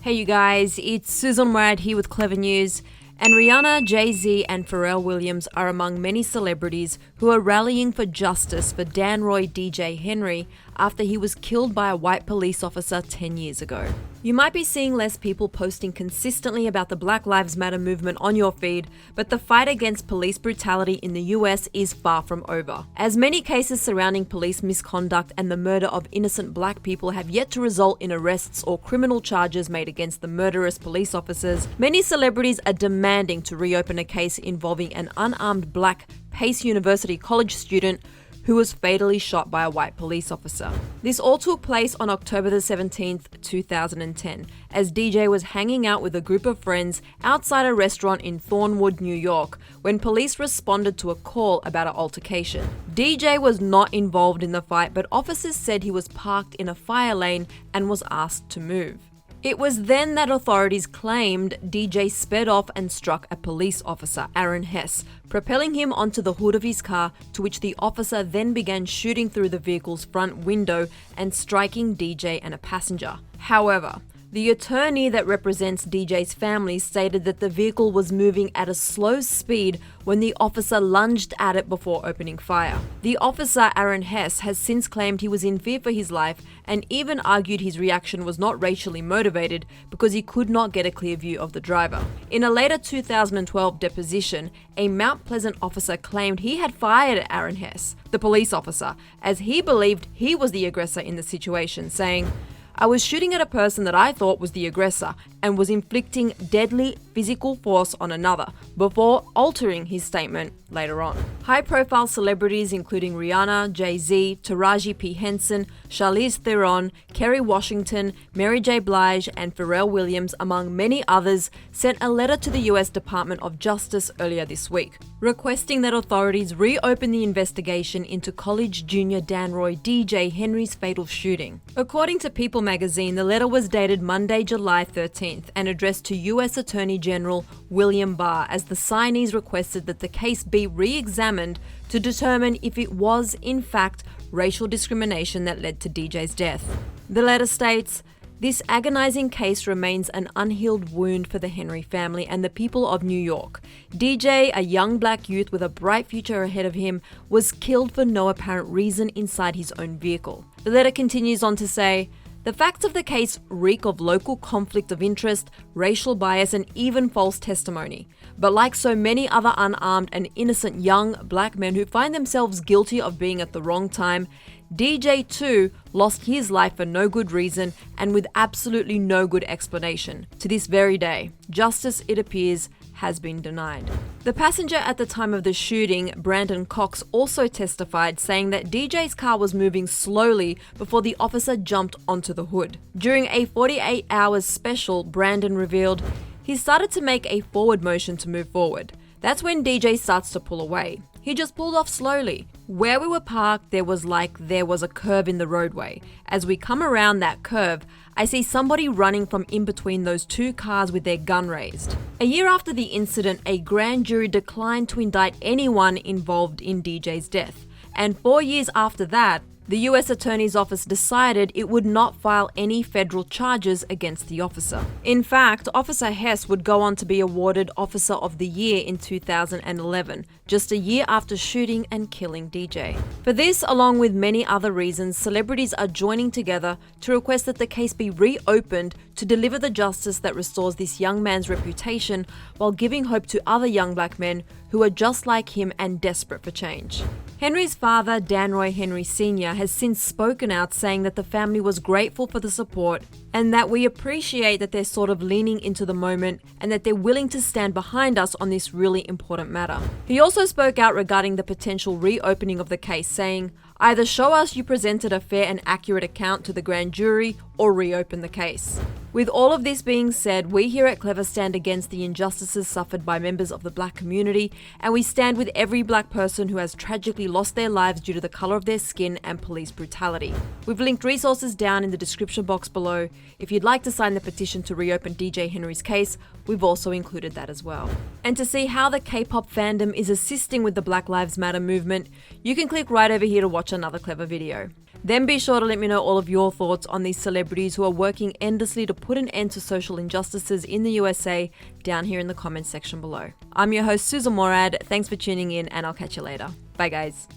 Hey you guys, it's Sussan Mourad here with Clevver News. And Rihanna, Jay-Z and Pharrell Williams are among many celebrities who are rallying for justice for Danroy DJ Henry after he was killed by a white police officer 10 years ago. You might be seeing less people posting consistently about the Black Lives Matter movement on your feed, but the fight against police brutality in the US is far from over. As many cases surrounding police misconduct and the murder of innocent black people have yet to result in arrests or criminal charges made against the murderous police officers, many celebrities are demanding to reopen a case involving an unarmed black Pace University college student who was fatally shot by a white police officer. This all took place on October the 17th, 2010, as DJ was hanging out with a group of friends outside a restaurant in Thornwood, New York, when police responded to a call about an altercation. DJ was not involved in the fight, but officers said he was parked in a fire lane and was asked to move. It was then that authorities claimed DJ sped off and struck a police officer, Aaron Hess, propelling him onto the hood of his car, to which the officer then began shooting through the vehicle's front window and striking DJ and a passenger. However, the attorney that represents DJ's family stated that the vehicle was moving at a slow speed when the officer lunged at it before opening fire. The officer, Aaron Hess, has since claimed he was in fear for his life and even argued his reaction was not racially motivated because he could not get a clear view of the driver. In a later 2012 deposition, a Mount Pleasant officer claimed he had fired at Aaron Hess, the police officer, as he believed he was the aggressor in the situation, saying, "I was shooting at a person that I thought was the aggressor and was inflicting deadly physical force on another," before altering his statement later on. High-profile celebrities including Rihanna, Jay-Z, Taraji P. Henson, Charlize Theron, Kerry Washington, Mary J. Blige, and Pharrell Williams, among many others, sent a letter to the US Department of Justice earlier this week, requesting that authorities reopen the investigation into college junior Danroy DJ Henry's fatal shooting. According to People magazine, the letter was dated Monday, July 13th and addressed to US Attorney General William Barr, as the signees requested that the case be re-examined to determine if it was, in fact, racial discrimination that led to DJ's death. The letter states, "This agonizing case remains an unhealed wound for the Henry family and the people of New York. DJ, a young black youth with a bright future ahead of him, was killed for no apparent reason inside his own vehicle." The letter continues on to say, "The facts of the case reek of local conflict of interest, racial bias, and even false testimony. But like so many other unarmed and innocent young black men who find themselves guilty of being at the wrong time, DJ too lost his life for no good reason and with absolutely no good explanation. To this very day, justice, it appears, has been denied." The passenger at the time of the shooting, Brandon Cox, also testified, saying that DJ's car was moving slowly before the officer jumped onto the hood. During a 48 hours special, Brandon revealed, "He started to make a forward motion to move forward. That's when DJ starts to pull away. He just pulled off slowly. Where we were parked, there was a curve in the roadway. As we come around that curve, I see somebody running from in between those two cars with their gun raised." A year after the incident, a grand jury declined to indict anyone involved in DJ's death. And 4 years after that, the US Attorney's Office decided it would not file any federal charges against the officer. In fact, Officer Hess would go on to be awarded Officer of the Year in 2011, just a year after shooting and killing DJ. For this, along with many other reasons, celebrities are joining together to request that the case be reopened to deliver the justice that restores this young man's reputation while giving hope to other young black men who are just like him and desperate for change. Henry's father, Danroy Henry Sr., has since spoken out, saying that the family was grateful for the support and that we appreciate that they're sort of leaning into the moment and that they're willing to stand behind us on this really important matter. He also spoke out regarding the potential reopening of the case, saying, "Either show us you presented a fair and accurate account to the grand jury or reopen the case." With all of this being said, we here at Clevver stand against the injustices suffered by members of the black community, and we stand with every black person who has tragically lost their lives due to the color of their skin and police brutality. We've linked resources down in the description box below. If you'd like to sign the petition to reopen DJ Henry's case, we've also included that as well. And to see how the K-pop fandom is assisting with the Black Lives Matter movement, you can click right over here to watch another Clevver video. Then be sure to let me know all of your thoughts on these celebrities who are working endlessly to put an end to social injustices in the USA down here in the comments section below. I'm your host, Sussan Mourad. Thanks for tuning in, and I'll catch you later. Bye, guys.